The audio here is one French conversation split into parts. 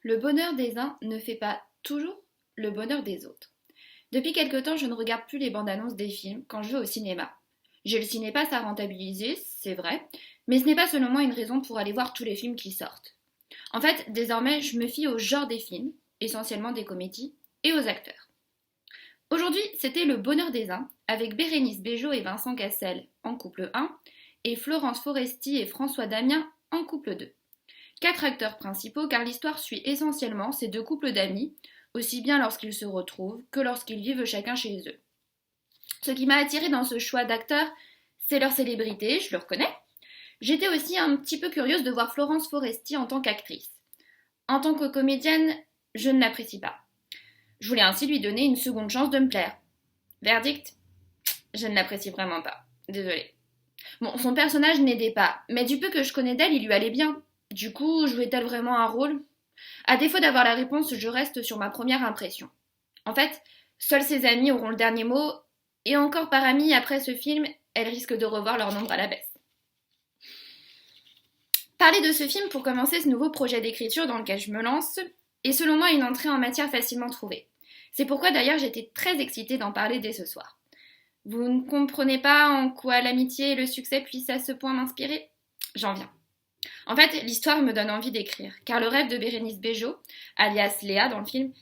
Le bonheur des uns ne fait pas toujours le bonheur des autres. Depuis quelque temps, je ne regarde plus les bandes annonces des films quand je vais au cinéma. J'ai le cinépass à rentabiliser, c'est vrai, mais ce n'est pas selon moi une raison pour aller voir tous les films qui sortent. En fait, désormais, je me fie au genre des films, essentiellement des comédies, et aux acteurs. Aujourd'hui, c'était Le bonheur des uns, avec Bérénice Bejo et Vincent Cassel en couple 1, et Florence Foresti et François Damien en couple 2. Quatre acteurs principaux car l'histoire suit essentiellement ces deux couples d'amis, aussi bien lorsqu'ils se retrouvent que lorsqu'ils vivent chacun chez eux. Ce qui m'a attirée dans ce choix d'acteurs, c'est leur célébrité, je le reconnais. J'étais aussi un petit peu curieuse de voir Florence Foresti en tant qu'actrice. En tant que comédienne, je ne l'apprécie pas. Je voulais ainsi lui donner une seconde chance de me plaire. Verdict, je ne l'apprécie vraiment pas. Désolée. Bon, son personnage n'aidait pas, mais du peu que je connais d'elle, il lui allait bien. Du coup, jouait-elle vraiment un rôle? À défaut d'avoir la réponse, je reste sur ma première impression. En fait, seuls ses amis auront le dernier mot, et encore par amis, après ce film, elles risquent de revoir leur nombre à la baisse. Parler de ce film pour commencer ce nouveau projet d'écriture dans lequel je me lance est selon moi une entrée en matière facilement trouvée. C'est pourquoi d'ailleurs j'étais très excitée d'en parler dès ce soir. Vous ne comprenez pas en quoi l'amitié et le succès puissent à ce point m'inspirer? J'en viens. En fait, l'histoire me donne envie d'écrire, car le rêve de Bérénice Bejo, alias Léa dans le film,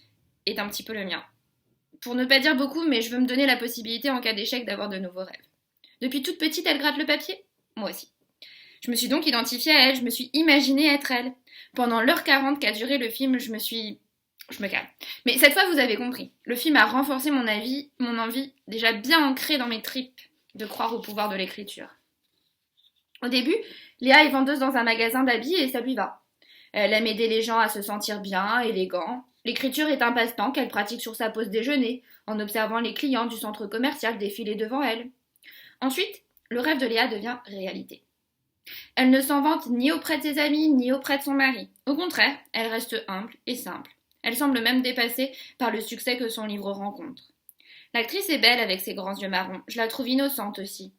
est un petit peu le mien. Pour ne pas dire beaucoup, mais je veux me donner la possibilité en cas d'échec d'avoir de nouveaux rêves. Depuis toute petite, elle gratte le papier? Moi aussi. Je me suis donc identifiée à elle, je me suis imaginée être elle. Pendant l'heure 40 qu'a duré le film, je me calme. Mais cette fois, vous avez compris. Le film a renforcé mon envie, déjà bien ancrée dans mes tripes, de croire au pouvoir de l'écriture. Au début, Léa est vendeuse dans un magasin d'habits et ça lui va. Elle aime aider les gens à se sentir bien, élégants. L'écriture est un passe-temps qu'elle pratique sur sa pause déjeuner, en observant les clients du centre commercial défiler devant elle. Ensuite, le rêve de Léa devient réalité. Elle ne s'en vante ni auprès de ses amis, ni auprès de son mari. Au contraire, elle reste humble et simple. Elle semble même dépassée par le succès que son livre rencontre. L'actrice est belle avec ses grands yeux marrons. Je la trouve innocente aussi.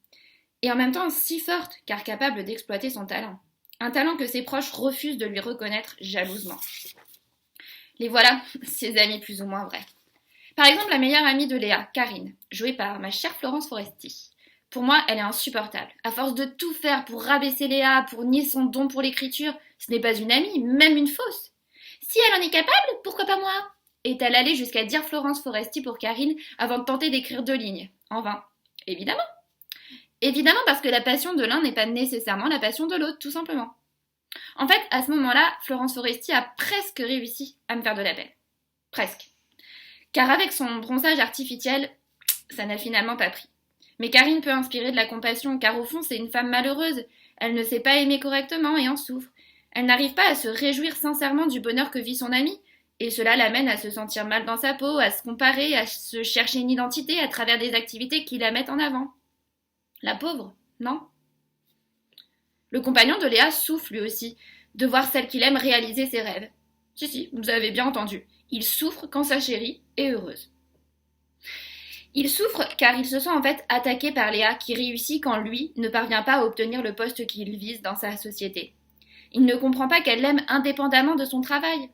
Et en même temps si forte, car capable d'exploiter son talent. Un talent que ses proches refusent de lui reconnaître jalousement. Les voilà, ses amis plus ou moins vrais. Par exemple, la meilleure amie de Léa, Karine, jouée par ma chère Florence Foresti. Pour moi, elle est insupportable. À force de tout faire pour rabaisser Léa, pour nier son don pour l'écriture, ce n'est pas une amie, même une fausse. Si elle en est capable, pourquoi pas moi? Est-elle allée jusqu'à dire Florence Foresti pour Karine avant de tenter d'écrire 2 lignes? En vain. Évidemment. Évidemment parce que la passion de l'un n'est pas nécessairement la passion de l'autre, tout simplement. En fait, à ce moment-là, Florence Foresti a presque réussi à me faire de la peine. Presque. Car avec son bronzage artificiel, ça n'a finalement pas pris. Mais Karine peut inspirer de la compassion, car au fond, c'est une femme malheureuse. Elle ne sait pas aimer correctement et en souffre. Elle n'arrive pas à se réjouir sincèrement du bonheur que vit son amie, et cela l'amène à se sentir mal dans sa peau, à se comparer, à se chercher une identité à travers des activités qui la mettent en avant. La pauvre, non? Le compagnon de Léa souffre lui aussi de voir celle qu'il aime réaliser ses rêves. Si, vous avez bien entendu. Il souffre quand sa chérie est heureuse. Il souffre car il se sent en fait attaqué par Léa qui réussit quand lui ne parvient pas à obtenir le poste qu'il vise dans sa société. Il ne comprend pas qu'elle l'aime indépendamment de son travail.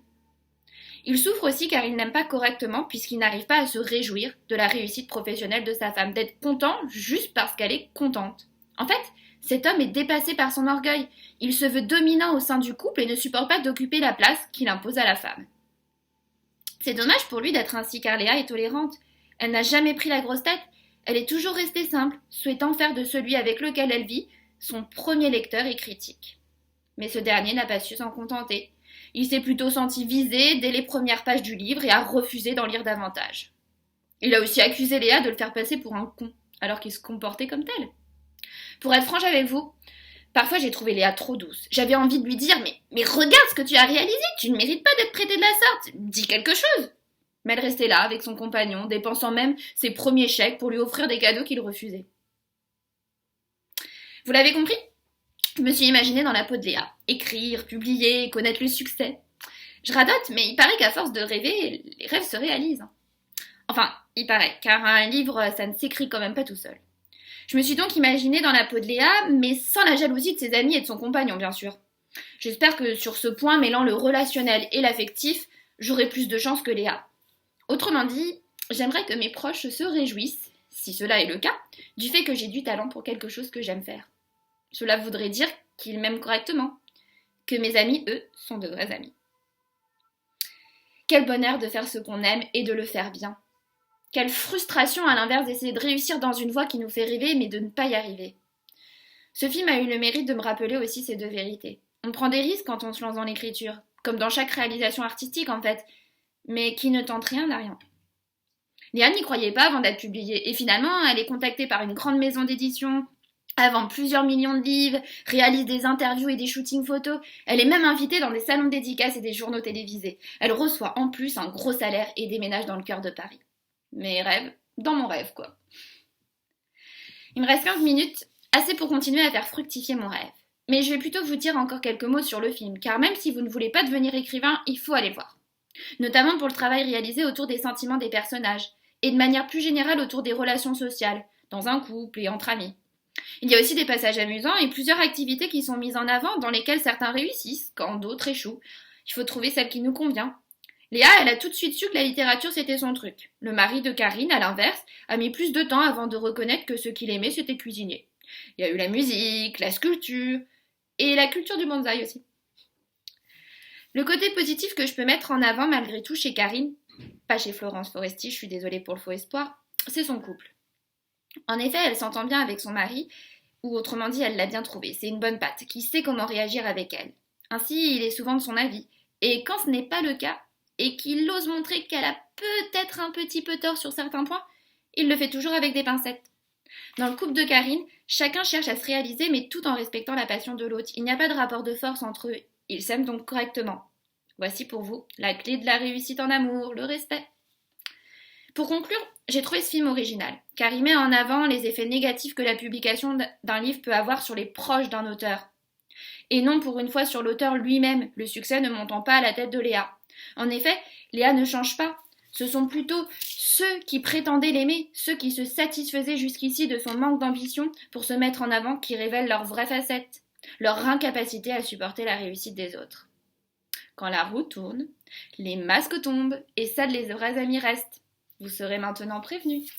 Il souffre aussi car il n'aime pas correctement puisqu'il n'arrive pas à se réjouir de la réussite professionnelle de sa femme, d'être content juste parce qu'elle est contente. En fait, cet homme est dépassé par son orgueil. Il se veut dominant au sein du couple et ne supporte pas d'occuper la place qu'il impose à la femme. C'est dommage pour lui d'être ainsi car Léa est tolérante. Elle n'a jamais pris la grosse tête. Elle est toujours restée simple, souhaitant faire de celui avec lequel elle vit son premier lecteur et critique. Mais ce dernier n'a pas su s'en contenter. Il s'est plutôt senti visé dès les premières pages du livre et a refusé d'en lire davantage. Il a aussi accusé Léa de le faire passer pour un con, alors qu'il se comportait comme tel. Pour être franche avec vous, parfois j'ai trouvé Léa trop douce. J'avais envie de lui dire mais regarde ce que tu as réalisé, tu ne mérites pas d'être traitée de la sorte, dis quelque chose. Mais elle restait là avec son compagnon, dépensant même ses premiers chèques pour lui offrir des cadeaux qu'il refusait. Vous l'avez compris? Je me suis imaginée dans la peau de Léa. Écrire, publier, connaître le succès. Je radote, mais il paraît qu'à force de rêver, les rêves se réalisent. Enfin, il paraît, car un livre, ça ne s'écrit quand même pas tout seul. Je me suis donc imaginée dans la peau de Léa, mais sans la jalousie de ses amis et de son compagnon, bien sûr. J'espère que sur ce point, mêlant le relationnel et l'affectif, j'aurai plus de chance que Léa. Autrement dit, j'aimerais que mes proches se réjouissent, si cela est le cas, du fait que j'ai du talent pour quelque chose que j'aime faire. Cela voudrait dire qu'ils m'aiment correctement, que mes amis, eux, sont de vrais amis. Quel bonheur de faire ce qu'on aime et de le faire bien. Quelle frustration à l'inverse d'essayer de réussir dans une voie qui nous fait rêver mais de ne pas y arriver. Ce film a eu le mérite de me rappeler aussi ces deux vérités. On prend des risques quand on se lance dans l'écriture, comme dans chaque réalisation artistique en fait, mais qui ne tente rien n'a rien. Léa n'y croyait pas avant d'être publiée, et finalement elle est contactée par une grande maison d'édition, elle vend plusieurs millions de livres, réalise des interviews et des shootings photos, elle est même invitée dans des salons de dédicaces et des journaux télévisés. Elle reçoit en plus un gros salaire et déménage dans le cœur de Paris. Mes rêves, dans mon rêve quoi. Il me reste 15 minutes, assez pour continuer à faire fructifier mon rêve. Mais je vais plutôt vous dire encore quelques mots sur le film, car même si vous ne voulez pas devenir écrivain, il faut aller le voir. Notamment pour le travail réalisé autour des sentiments des personnages, et de manière plus générale autour des relations sociales, dans un couple et entre amis. Il y a aussi des passages amusants et plusieurs activités qui sont mises en avant dans lesquelles certains réussissent, quand d'autres échouent. Il faut trouver celle qui nous convient. Léa, elle a tout de suite su que la littérature c'était son truc. Le mari de Karine, à l'inverse, a mis plus de temps avant de reconnaître que ce qu'il aimait c'était cuisiner. Il y a eu la musique, la sculpture, et la culture du bonsaï aussi. Le côté positif que je peux mettre en avant malgré tout chez Karine, pas chez Florence Foresti, je suis désolée pour le faux espoir, c'est son couple. En effet, elle s'entend bien avec son mari, ou autrement dit, elle l'a bien trouvé. C'est une bonne patte, qui sait comment réagir avec elle. Ainsi, il est souvent de son avis. Et quand ce n'est pas le cas, et qu'il ose montrer qu'elle a peut-être un petit peu tort sur certains points, il le fait toujours avec des pincettes. Dans le couple de Karine, chacun cherche à se réaliser, mais tout en respectant la passion de l'autre. Il n'y a pas de rapport de force entre eux. Ils s'aiment donc correctement. Voici pour vous la clé de la réussite en amour, le respect. Pour conclure, j'ai trouvé ce film original, car il met en avant les effets négatifs que la publication d'un livre peut avoir sur les proches d'un auteur. Et non pour une fois sur l'auteur lui-même, le succès ne montant pas à la tête de Léa. En effet, Léa ne change pas. Ce sont plutôt ceux qui prétendaient l'aimer, ceux qui se satisfaisaient jusqu'ici de son manque d'ambition pour se mettre en avant qui révèlent leur vraie facette, leur incapacité à supporter la réussite des autres. Quand la roue tourne, les masques tombent et seuls les vrais amis restent. Vous serez maintenant prévenus.